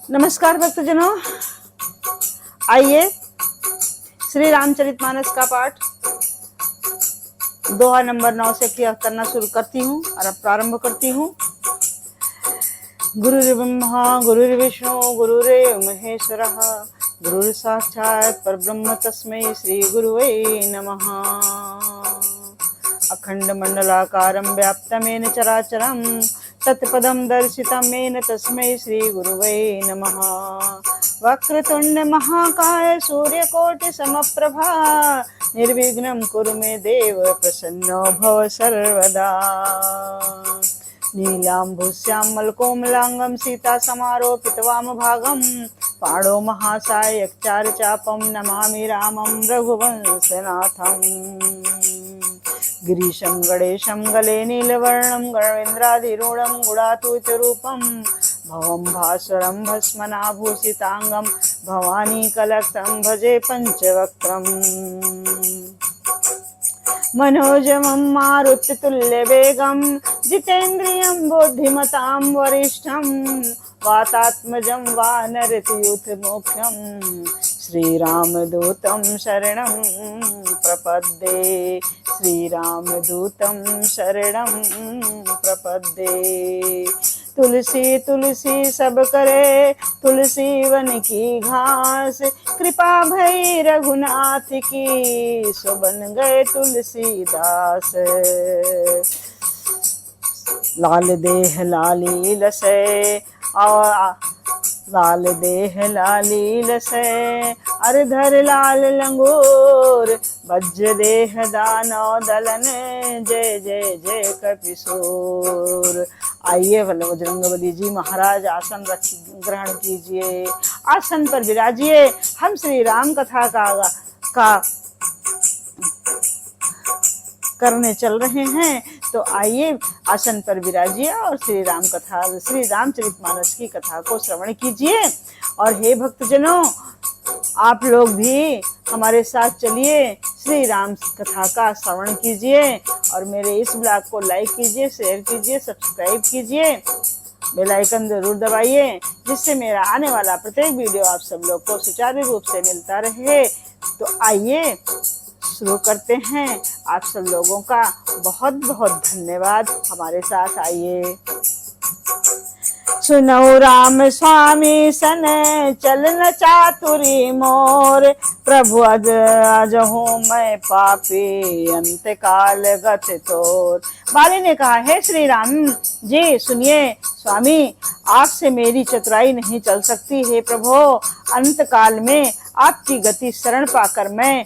नमस्कार भक्तजनों, आइए श्री रामचरितमानस का पाठ दोहा नंबर 9 से करना शुरू करती हूँ और अब प्रारंभ करती हूँ। गुरुर्ब्रह्मा गुरुर्विष्णु गुरुरेव महेश्वरः गुरुर् साक्षात् परब्रह्म तस्मै श्री गुरुवे नमः। अखंड मंडलाकारं व्याप्तमेन चराचरं तत्पदं दर्शितं येन तस्मै श्री गुरुवे नमः। वक्रतुंड महाकाय सूर्यकोटि समप्रभा निर्विघ्नं कुरु मे देव प्रसन्नो भव सर्वदा। नीलाम्भुश्यामलकोमलांगं सीता समारोपित वामभागं पाणो महासायकचारुचापं नमामि रामं रघुवंशनाथं। गिरीशं गणेशं गले नीलवर्णं गणेन्द्राधिरूढं गुडातुतरूपं भवं भास्वरं भस्मनाभूषितांगं भवानी कलक्तं भजे पंचवक्त्रम्। मनोजमं मारुततुल्यवेगं जितेन्द्रियं बुद्धिमतां वरिष्ठं वातात्मजं वानरयूथमुख्यं श्रीरामदूतं शरणं प्रपद्ये। श्रीरामदूतं शरणं प्रपद्ये। तुलसी तुलसी सब करे तुलसी वन की घास कृपा भई रघुनाथ की सो बन गए तुलसीदास। लाल देह लाली लसे लाल देह लाली लसे अरधर लाल लंगूर वज्र देह दानव दलन जय जय जय कपिसूर। आइए बजरंगबली जी महाराज आसन ग्रहण कीजिए, आसन पर विराजिए। हम श्री राम कथा का करने चल रहे हैं, तो आइए आसन पर विराजिए और श्री रामचरितमानस की कथा को श्रवण कीजिए। और हे भक्तजनों, आप लोग भी हमारे साथ चलिए, श्री राम कथा का श्रवण कीजिए और मेरे इस ब्लॉग को लाइक कीजिए, शेयर कीजिए, सब्सक्राइब कीजिए, बेल आइकन जरूर दबाइए, जिससे मेरा आने वाला प्रत्येक वीडियो आप सब लोग को सुचारू रूप से मिलता रहे। तो आइए शुरू करते हैं। आप सब लोगों का बहुत बहुत धन्यवाद। हमारे साथ आइए। सुनौ राम स्वामी सन चलन चातुरी मोर प्रभु अजहू मैं पापी अंत काल गत तोर। बाली ने कहा, हे श्री राम जी सुनिए स्वामी, आपसे मेरी चतुराई नहीं चल सकती। हे प्रभु, अंत काल में आपकी गति शरण पाकर मैं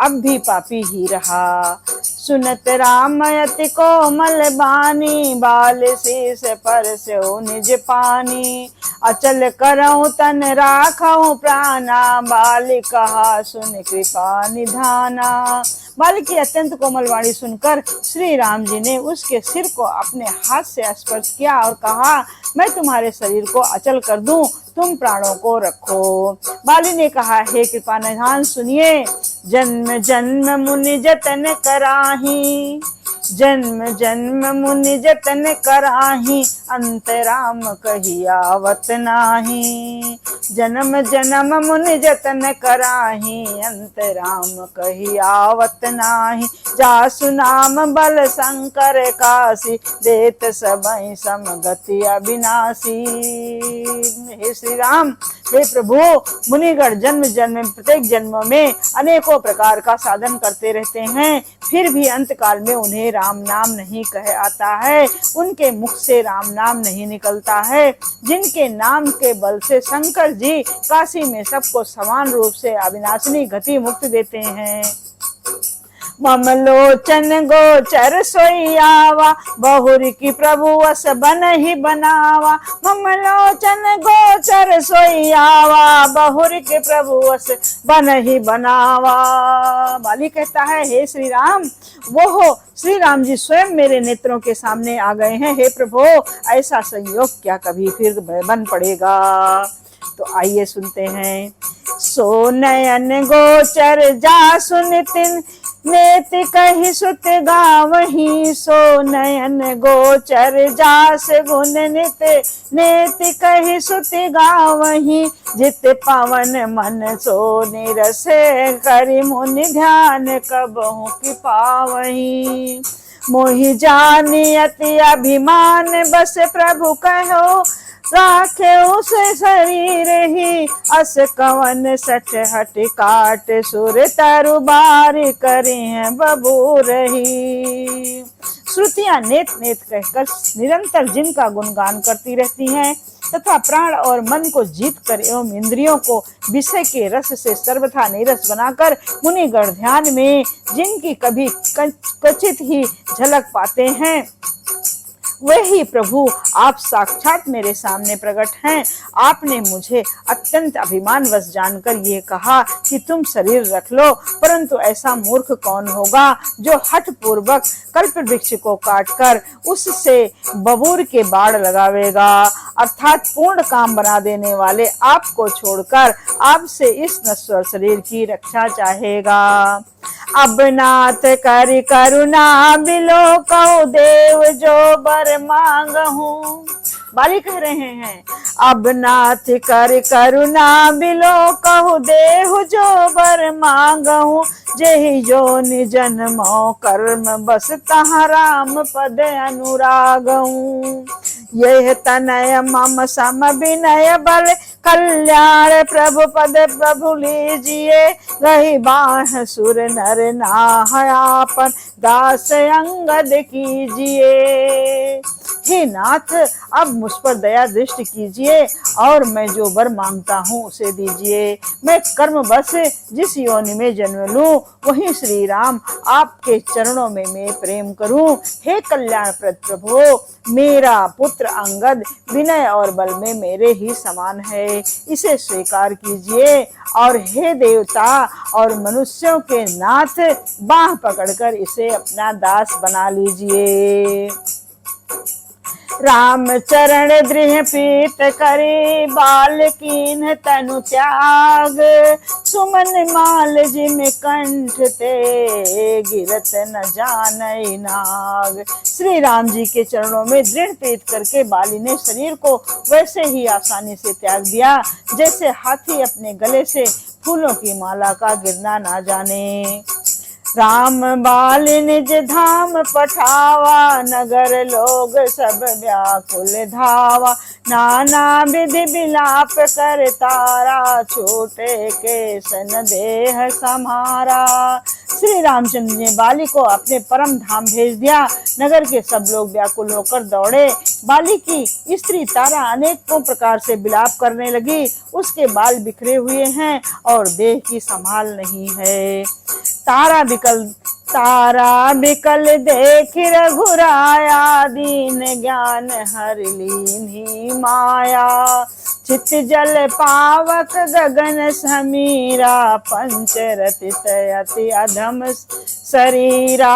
अब भी पापी ही रहा। सुनत राम अति कोमल बानी बाल शीस पर से निज पानी अचल करऊं तन राखऊं प्राणा बाल कहा सुन कृपा निधाना। बाल की अत्यंत कोमल वाणी सुनकर श्री राम जी ने उसके सिर को अपने हाथ से स्पर्श किया और कहा, मैं तुम्हारे शरीर को अचल कर दूं, तुम प्राणों को रखो। बाली ने कहा, हे कृपा निधान सुनिए, जन्म जन्म मुनि जतन कराही जन्म जन्म मुनि जतन कराही अंत राम कही आवत नाही। जन्म जन्म मुनि जतन कराही अंत राम कही आवत नाही। जासु नाम बल शंकर काशी देत सबई समगति अविनाशी। हे श्री राम, हे प्रभु, मुनिगण जन्म जन्म प्रत्येक जन्म में अनेकों प्रकार का साधन करते रहते हैं, फिर भी अंत काल में उन्हें राम नाम नहीं कह आता है, उनके मुख से राम नाम नहीं निकलता है। जिनके नाम के बल से शंकर जी काशी में सबको समान रूप से अविनाशिनी गति मुक्ति देते हैं। ममलोचन गोचर सोयावा बहुर की प्रभु वस बन ही बनावा। ममलोचन गोचर सोयावा बहुर के प्रभु वस बन ही बनावा। बाली कहता है, हे श्री राम, वो हो श्री राम जी स्वयं मेरे नेत्रों के सामने आ गए हैं। हे प्रभु, ऐसा संयोग क्या कभी फिर बन पड़ेगा? तो आइए सुनते हैं। सो नयन गोचर जा सुनितिन नेति कहि सुत गावही सो नयन गोचर जास गुण नित। नेति कहि सुत गावही जित पवन मन सो निरस। करि मुनि ध्यान कबहु कि पावही। मोहि जानि अति अभिमान बस प्रभु कहो। राखे उस शरीर ही अस कवन सठ हट काट। सुर तरु बार करे बबूर ही। श्रुतियां नेत नेत कहकर निरंतर जिनका गुणगान करती रहती हैं तथा प्राण और मन को जीत कर एवं इंद्रियों को विषय के रस से सर्वथा नीरस बनाकर मुनिगण ध्यान में जिनकी कभी क्वचित ही झलक पाते हैं, वही प्रभु आप साक्षात मेरे सामने प्रकट हैं। आपने मुझे अत्यंत अभिमानवश जानकर ये कहा कि तुम शरीर रख लो, परंतु ऐसा मूर्ख कौन होगा जो हठ पूर्वक कल्प वृक्ष को काटकर उससे बबूर के बाढ़ लगावेगा। अर्थात पूर्ण काम बना देने वाले आपको छोड़कर आपसे इस नश्वर शरीर की रक्षा चाहेगा। अब नाथ कर करुणा बिलो कहो देव जो बर मांगहूं। बाली कह रहे हैं, अब नाथ कर करुणा बिलो कहु देहु जो बर मांगहूं। जेहि जोनि जन्मो कर्म बस तहाँ राम पद अनुरागहूं। यह तनय मम सम विनय बल कल्याण प्रभु पद प्रभु लीजिए। रही बाह सुर नर नाहयापन दास अंगद कीजिए। हे नाथ, अब मुझ पर दया दृष्टि कीजिए और मैं जो वर मांगता हूँ उसे दीजिए। मैं कर्म बस जिस योनि में जन्म लूं वहीं श्री राम आपके चरणों में मैं प्रेम करूं। हे कल्याणप्रद प्रभु, मेरा पुत्र अंगद विनय और बल में मेरे ही समान है, इसे स्वीकार कीजिए। और हे देवता और मनुष्यों के नाथ, बाह पकड़कर इसे अपना दास बना लीजिए। राम चरण दृढ़ पीत करे बाल कीन तनु त्याग। सुमन माल जिम कंठ ते गिरत न जानई नाग। श्री राम जी के चरणों में दृढ़ पीत करके बाली ने शरीर को वैसे ही आसानी से त्याग दिया जैसे हाथी अपने गले से फूलों की माला का गिरना ना जाने। राम बाल निज धाम पठावा, नगर लोग सब व्याकुल धावा। नाना विधि विलाप कर तारा, छोटे के सन देह समारा। श्री रामचंद्र ने बाली को अपने परम धाम भेज दिया। नगर के सब लोग व्याकुल होकर दौड़े। बाली की स्त्री तारा अनेकों प्रकार से विलाप करने लगी। उसके बाल बिखरे हुए हैं और देह की संभाल नहीं है। तारा बिकल देख रघुराया, दीन ज्ञान हर लीन्ही माया। चित जल पावक गगन समीरा, पंचरतित अति अधम शरीरा।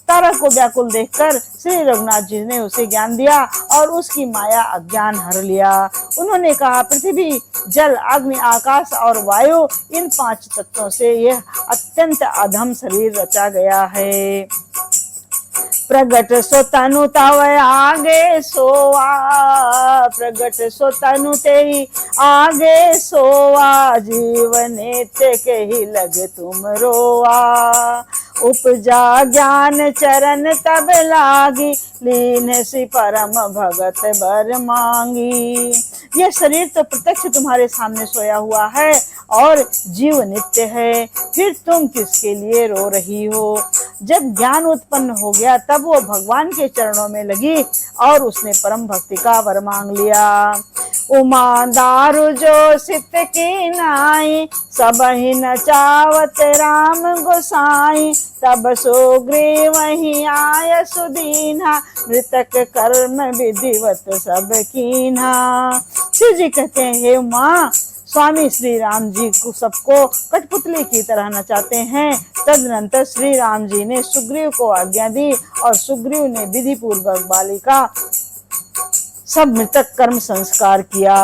तारा को व्याकुल देखकर श्री रघुनाथ जी ने उसे ज्ञान दिया और उसकी माया अज्ञान हर लिया। उन्होंने कहा, पृथ्वी जल अग्नि आकाश और वायु, इन 5 तत्वों से यह अत्यंत अधम शरीर रचा गया है। प्रगट सो तनु तव आगे सोवा, प्रगट सो तनु तेरी आगे सोवा। जीवने ते के ही लग तुम रोआ। उपजा ज्ञान चरण तब लागी, लीन सी परम भगत बर मांगी। यह शरीर तो प्रत्यक्ष तुम्हारे सामने सोया हुआ है और जीव नित्य है, फिर तुम किसके लिए रो रही हो। जब ज्ञान उत्पन्न हो गया तब वो भगवान के चरणों में लगी और उसने परम भक्ति का वर मांग लिया। उमा दारु जो सित की नाई, सब ही नचावत राम गोसाई। तब सुग्रीव वही आय सुदीना, मृतक कर्म विधिवत सब कीन्हा। शिव जी कहते हैं, हे उमा, स्वामी श्री राम जी को सबको कठपुतली की तरह नचाते हैं। तदनंतर श्री राम जी ने सुग्रीव को आज्ञा दी और सुग्रीव ने विधि पूर्वक बाली का सब मृतक कर्म संस्कार किया।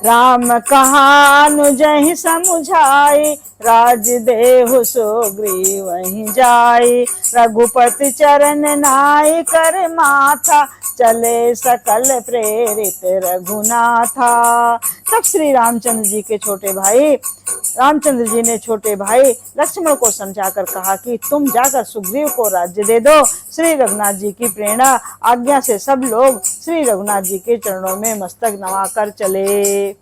राम कहा अनुजहि समुझाई, राज देहु सुग्रीव वहीं जाई, रघुपति चरण नाई कर माथा, चले सकल प्रेरित रघुनाथा। तब श्री रामचंद्र जी के छोटे भाई रामचंद्र जी ने छोटे भाई लक्ष्मण को समझाकर कहा कि तुम जाकर सुग्रीव को राज्य दे दो। श्री रघुनाथ जी की प्रेरणा आज्ञा से सब लोग श्री रघुनाथ जी के चरणों में मस्तक नवाकर चले।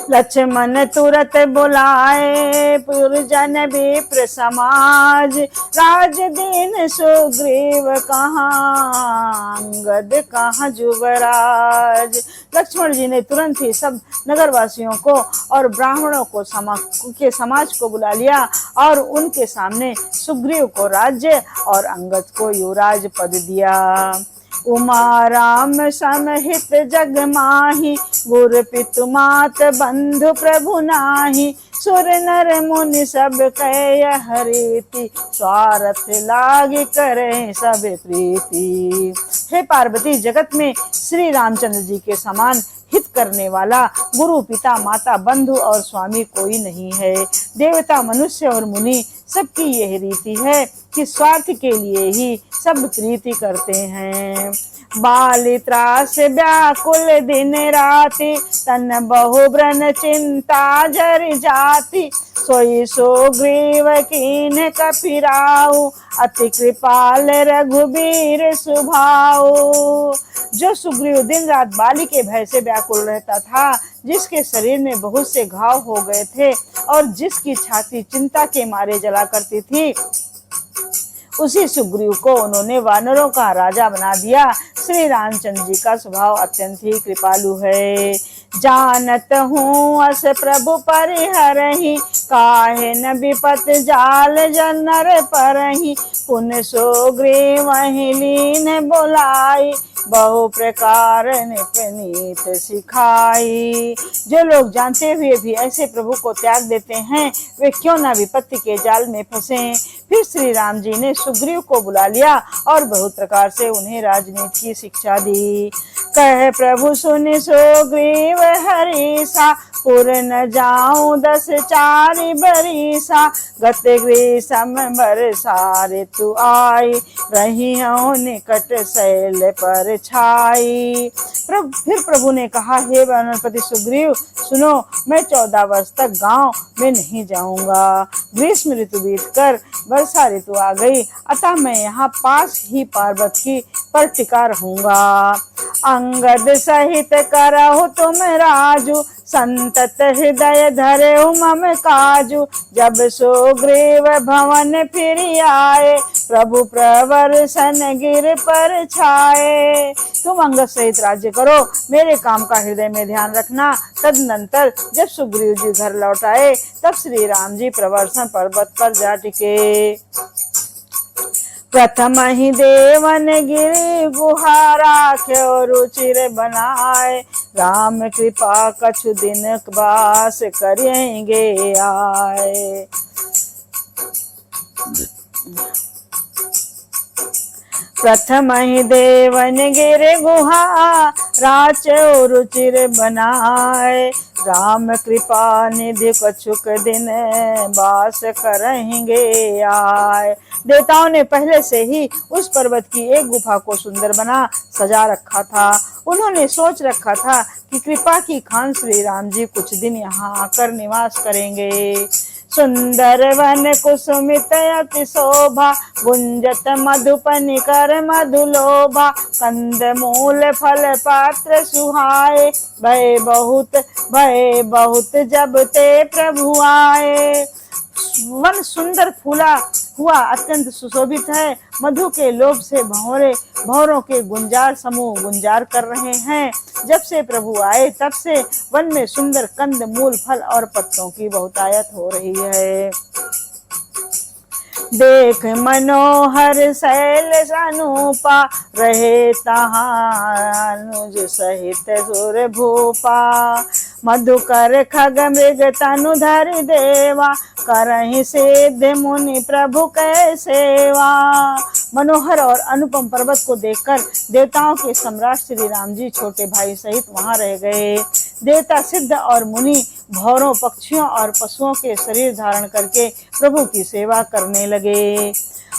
लक्ष्मण तुरत बुलाए पुरजन विप्र समाज, राज दीन सुग्रीव कहाँ अंगद कहाँ जुबराज। लक्ष्मण जी ने तुरंत ही सब नगरवासियों को और ब्राह्मणों को समाज को बुला लिया और उनके सामने सुग्रीव को राज्य और अंगद को युवराज पद दिया। उमा राम समहित जग माही, गुर पितु मात बंधु प्रभु नाही, सुर नर मुनि सब कह हरिति, स्वार्थ लाग करे सब प्रीति। हे पार्वती, जगत में श्री रामचंद्र जी के समान हित करने वाला गुरु पिता माता बंधु और स्वामी कोई नहीं है। देवता मनुष्य और मुनि सबकी यह रीति है कि स्वार्थ के लिए ही सब प्रीति करते हैं। बाली त्रास व्याकुल दिन राति, तन बहु ब्रन चिंता जर जाति, सोई सुग्रीव कीन कपिराऊ, अति कृपाल रघुबीर सुभाऊ। जो सुग्रीव दिन रात बाली के भय से व्याकुल रहता था, जिसके शरीर में बहुत से घाव हो गए थे और जिसकी छाती चिंता के मारे जला करती थी, उसी सुग्रीव को उन्होंने वानरों का राजा बना दिया। श्री रामचंद्र जी का स्वभाव अत्यंत ही कृपालु है। जानत हूँ अस प्रभु परिहरहि, काहे न विपत जाल जनर परहि, पुण्य सुग्रीव वहीं लीन बुलाई, बहु प्रकार निपनीत सिखाई। जो लोग जानते हुए भी ऐसे प्रभु को त्याग देते हैं, वे क्यों ना विपत्ति के जाल में फंसे। फिर श्री राम जी ने सुग्रीव को बुला लिया और बहुत प्रकार से उन्हें राजनीति की शिक्षा दी। कह प्रभु सुनि सुग्रीव हरीसा, पुर न जाऊं 10 चारि बरीसा, गत ग्रीष्म बरसा ऋतु आई, रही हूं निकट शैल पर छाई। फिर प्रभु ने कहा, हे वनस्पति सुग्रीव सुनो, मैं 14 वर्ष तक गांव में नहीं जाऊंगा। ग्रीष्म ऋतु बीतकर वर्षा ऋतु आ गई, अतः मैं यहाँ पास ही पर्वत की पर टिका रहूंगा। अंगद सहित करहु तुम राजू, संतत हृदय धरे मम काजू, जब सुग्रीव भवन फिर आए, प्रभु प्रवर्सन गिर पर छाए। तुम अंगद सहित राज्य करो, मेरे काम का हृदय में ध्यान रखना। तदनंतर जब सुग्रीव जी घर लौट आए, तब श्री राम जी प्रवर्सन पर्वत पर जा टिके। प्रथम ही देवन गिरि गुहा राख्यो, रुचिर बनाए, राम कृपा कछु दिन बास करेंगे आए। प्रथम ही देवन गिरि गुहा राख्यो, रुचिर बनाए, राम कृपा निधि कछुक दिन बास करेंगे आए। देवताओं ने पहले से ही उस पर्वत की एक गुफा को सुंदर बना सजा रखा था। उन्होंने सोच रखा था कि कृपा की खान श्री राम जी कुछ दिन यहाँ आकर निवास करेंगे। सुंदर वन कुसुमित अति शोभा, गुंजत मधुपनि कर मधुलोभा, कंद मूल फल पात्र सुहाए, भय बहुत जब ते प्रभु आए। वन सुंदर फूला हुआ अत्यंत सुशोभित है। मधु के लोभ से भंवरों के गुंजार समूह गुंजार कर रहे हैं। जब से प्रभु आए तब से वन में सुंदर कंद मूल फल और पत्तों की बहुतायत हो रही है। देख मनोहर शैल अनूपा, रहे तहाँ अनुज सहित सुर भूपा, मधुकर खग मृग तनु धरि देवा, करहि सिद्ध मुनि प्रभु कै सेवा। मनोहर और अनुपम पर्वत को देखकर देवताओं के सम्राट श्री राम जी छोटे भाई सहित वहां रह गए। देवता सिद्ध और मुनि भौरों, पक्षियों और पशुओं के शरीर धारण करके प्रभु की सेवा करने लगे।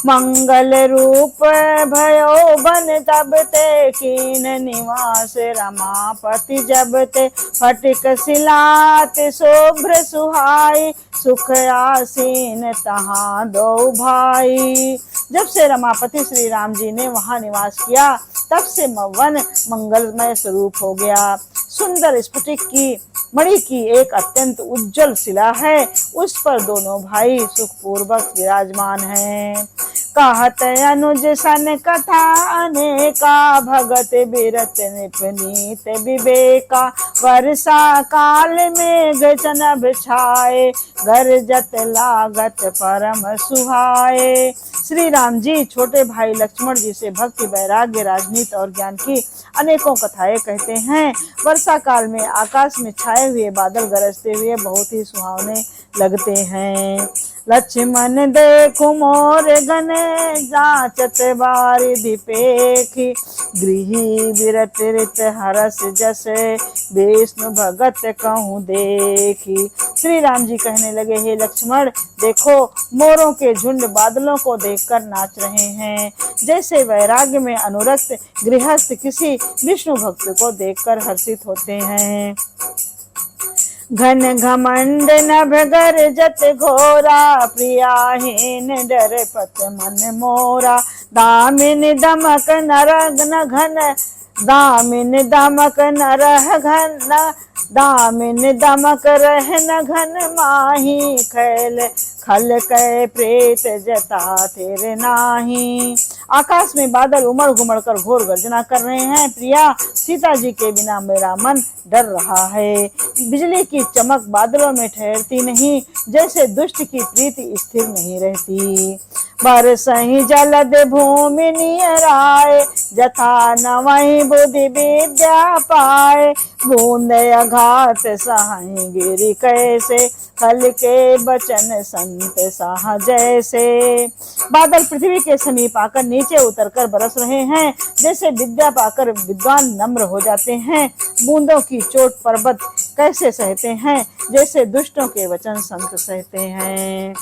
मंगल रूप भयो बन तब ते कीन निवास रमापति जब ते फटिक सिलात शोभ्र सुहाई सुख आसीन तहाँ दो भाई। जब से रमापति श्री राम जी ने वहां निवास किया तब से वन मंगलमय स्वरूप हो गया। सुंदर स्फटिक की मणि की एक अत्यंत उज्जवल शिला है, उस पर दोनों भाई सुखपूर्वक विराजमान हैं। कहत अनुज सन कथा अनेका भगत बिरत निपनीत विवेका वर्षा काल मेघ चनभ छाए गरजत लागत परम सुहाए। श्री राम जी छोटे भाई लक्ष्मण जी से भक्ति, वैराग्य, राजनीति और ज्ञान की अनेकों कथाएं कहते हैं। वर्षा काल में आकाश में छाए हुए बादल गरजते हुए बहुत ही सुहावने लगते हैं। लक्ष्मण देखो मोर गने जाचत बारिधि पेखी गृही विरत रित हरस जस विष्णु भगत कहूँ देखी। श्री राम जी कहने लगे, हे लक्ष्मण देखो मोरों के झुंड बादलों को देखकर नाच रहे हैं, जैसे वैराग्य में अनुरक्त गृहस्थ किसी विष्णु भक्त को देखकर हर्षित होते हैं। घन घमंड नभ गरजत घोरा प्रियाहीन डर पत मन मोरा दामिन दमक नरघन घन दामिन दमक नरह घन दामिन दमक रहन घन माही खैल खल कै प्रेत जता तेरे नाही। आकाश में बादल उमड़ घुमड़ कर घोर गर्जना कर रहे हैं। प्रिया सीता जी के बिना मेरा मन डर रहा है। बिजली की चमक बादलों में ठहरती नहीं, जैसे दुष्ट की प्रीति स्थिर नहीं रहती। बरसहि जलद भूमि नियराए जथा नवहि बुद्धि विद्या पाए बूंद अघात सहाय गिरि कैसे खल के बचन संत साह जैसे। बादल पृथ्वी के समीप आकर नीचे उतरकर बरस रहे हैं, जैसे विद्या पाकर विद्वान नम्र हो जाते हैं। बूंदों की चोट पर्वत कैसे सहते हैं, जैसे दुष्टों के वचन संत सहते हैं।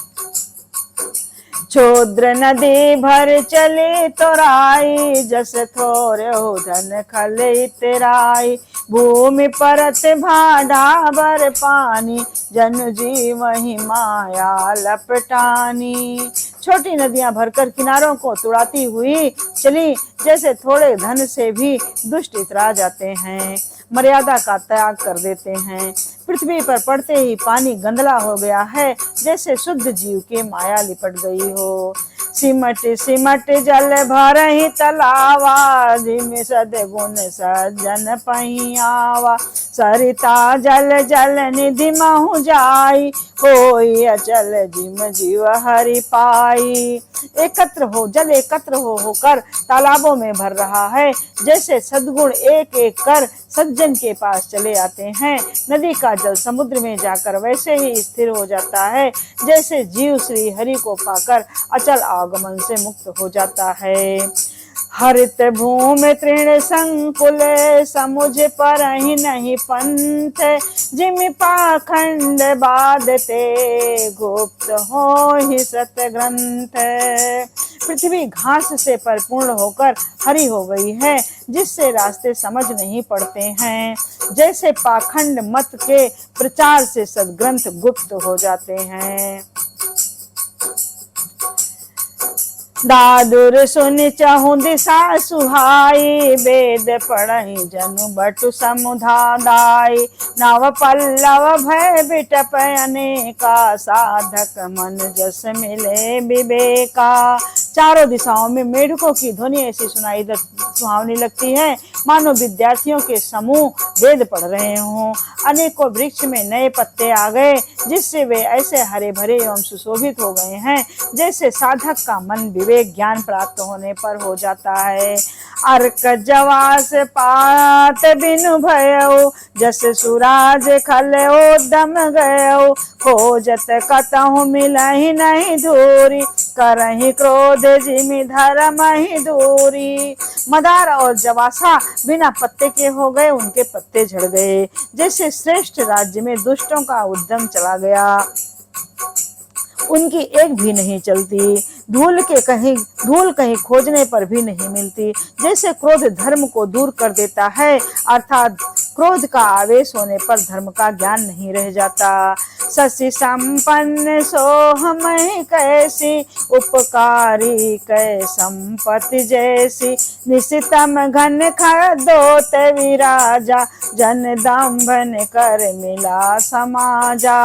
छोद्र नदी भर चले तोराई जस थोर हो धन खल तेराई भूमि परत भाडा भर पानी जन जीवहि माया लपटानी। छोटी नदियां भरकर किनारों को तुड़ाती हुई चली, जैसे थोड़े धन से भी दुष्ट इतरा जाते हैं, मर्यादा का त्याग कर देते हैं। पृथ्वी पर पड़ते ही पानी गंदला हो गया है, जैसे शुद्ध जीव के माया लिपट गई हो। सिमट सिमट जल भर ही तलावा जिम सदगुण सज्जन पहियावा सरिता जल जल निधि महु जाई कोई अचल जिम जीव हरि पाई। जल एकत्र होकर तालाबों में भर रहा है, जैसे सद्गुण एक एक कर सज्जन के पास चले आते हैं। नदी का जल समुद्र में जाकर वैसे ही स्थिर हो जाता है, जैसे जीव श्री हरि को पाकर अचल आगमन से मुक्त हो जाता है। हरित भूमि तृण संकुल समुझ पर ही नहीं पंथ जिमि पाखंड बाधते गुप्त हो ही सत ग्रंथ। पृथ्वी घास से परिपूर्ण होकर हरी हो गई है, जिससे रास्ते समझ नहीं पड़ते हैं, जैसे पाखंड मत के प्रचार से सदग्रंथ गुप्त हो जाते हैं। दादुर सुन चहु दिशा सुहाई वेद पढ़हि जनु बटु समुधादाई नव पल्लव भय बिटप अनेका साधक मन जस मिले विवेका। चारों दिशाओं में मेढकों की ध्वनि ऐसी सुहावनी लगती है, मानो विद्यार्थियों के समूह वेद पढ़ रहे हों। अनेकों वृक्ष में नए पत्ते आ गए, जिससे वे ऐसे हरे भरे एवं सुशोभित हो गए हैं, जैसे साधक का मन विवेक ज्ञान प्राप्त होने पर हो जाता है। अर्क जवास पात बिनु भयो, जस सुराज खल उद्दम गयो, खोजत कतहु मिलहि नहीं दूरी, करहि क्रोध जिमि धर्म ही दूरी। मदार और जवासा बिना पत्ते के हो गए, उनके पत्ते झड़ गए। जैसे श्रेष्ठ राज्य में दुष्टों का उद्यम चला गया, उनकी एक भी नहीं चलती, धूल कहीं खोजने पर भी नहीं मिलती। जैसे क्रोध धर्म को दूर कर देता है, अर्थात क्रोध का आवेश होने पर धर्म का ज्ञान नहीं रह जाता। शशि संपन्न सोहमहि कैसी, उपकारी कै संपत्ति जैसी, निशितम घन खदोत विराजा, जन दाम्भन कर मिला समाजा।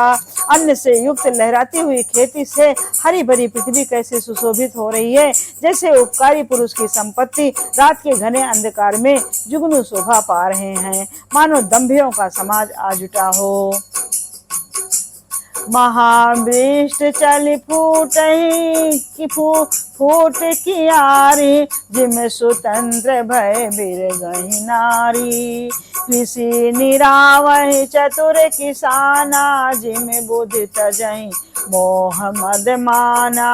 अन्न से युक्त लहराती हुई खेती से हरी भरी पृथ्वी कैसे सुशोभित हो रही है, जैसे उपकारी पुरुष की संपत्ति रात के घने अंधकार में जुगनू शोभा पा रहे हैं, मानो दंभियों का समाज आ जुटा हो। महावृष्ट चल फूट कियारी, जिम स्वतंत्र भय बिर गई नारी, कृषि निरावहि चतुर किसाना, जिम बुद्धि तजहि मोह मद माना।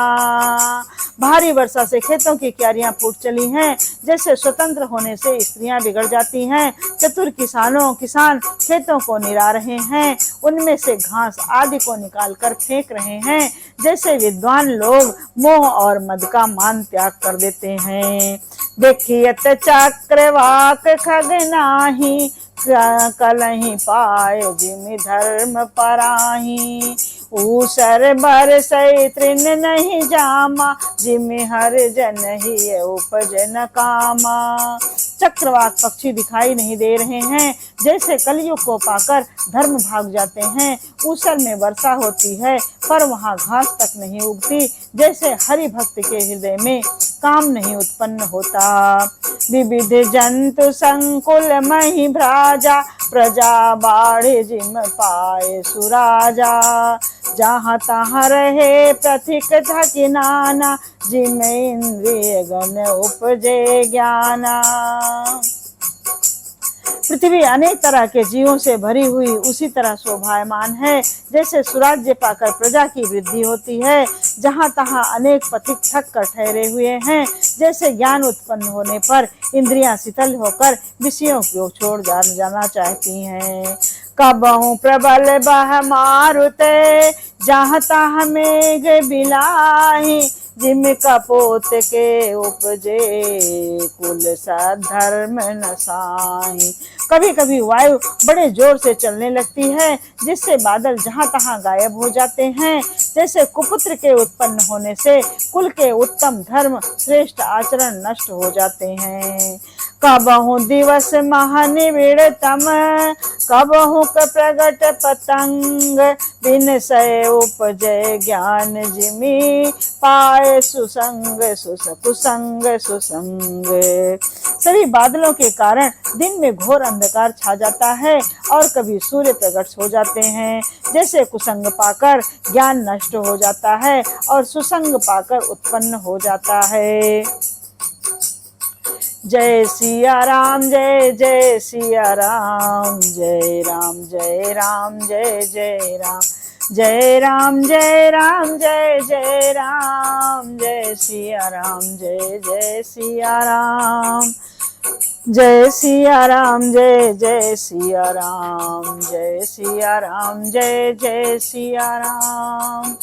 भारी वर्षा से खेतों की क्यारियां फूट चली हैं, जैसे स्वतंत्र होने से स्त्रियां बिगड़ जाती हैं। चतुर किसान खेतों को निरा रहे हैं, उनमें से घास आदि को निकाल कर फेंक रहे हैं। जैसे विद्वान लोग मोह और मद का मान त्याग कर देते हैं। देखियत चक्रवाक खग नाही, कलहि पाय जिमि धर्म पराही, ऊसर बरसै तृण नहीं जामा, जिमि हर जन ही उपजन कामा। चक्रवाक पक्षी दिखाई नहीं दे रहे हैं, जैसे कलयुग को पाकर धर्म भाग जाते हैं। ऊसर में वर्षा होती है पर वहां घास तक नहीं उगती, जैसे हरि भक्त के हृदय में काम नहीं उत्पन्न होता। विविध जंतु संकुल मही भ्राजा, प्रजा बाढ़े जिम पाए सुराजा, जहाँ तहाँ रहे प्रथिक थकिनाना, जिम इंद्रिय गण उपजे ज्ञाना। पृथ्वी अनेक तरह के जीवों से भरी हुई उसी तरह शोभायमान है, जैसे सुराज्य पाकर प्रजा की वृद्धि होती है। जहाँ तहाँ अनेक पथिक थक कर ठहरे हुए हैं, जैसे ज्ञान उत्पन्न होने पर इंद्रियां शीतल होकर विषयों को छोड़ जाना चाहती हैं। कबहु प्रबल बह मारुते, जहाँ तहाँ मेघ बिलाही, जिम कपोत के उपजे कुल सधर्म नसाई। कभी कभी वायु बड़े जोर से चलने लगती है, जिससे बादल जहाँ तहाँ गायब हो जाते हैं। जैसे कुपुत्र के उत्पन्न होने से कुल के उत्तम धर्म श्रेष्ठ आचरण नष्ट हो जाते हैं। कबहु दिवस महानिविड़तम, कबहु प्रगट पतंग, बिन सय उपजय ज्ञान जिमि पाए सुसंग कुसंग सुसंग। सभी बादलों के कारण दिन में घोर अंधकार छा जाता है और कभी सूर्य प्रकट हो जाते हैं। जैसे कुसंग पाकर ज्ञान नष्ट हो जाता है और सुसंग पाकर उत्पन्न हो जाता है। जय सिया राम जय जय सिया राम, जय राम जय राम जय जय राम, जय राम जय राम जय जय राम, जय सिया राम जय जय सिया राम, जय सिया राम जय जय सिया राम, जय सिया राम जय जय सिया राम।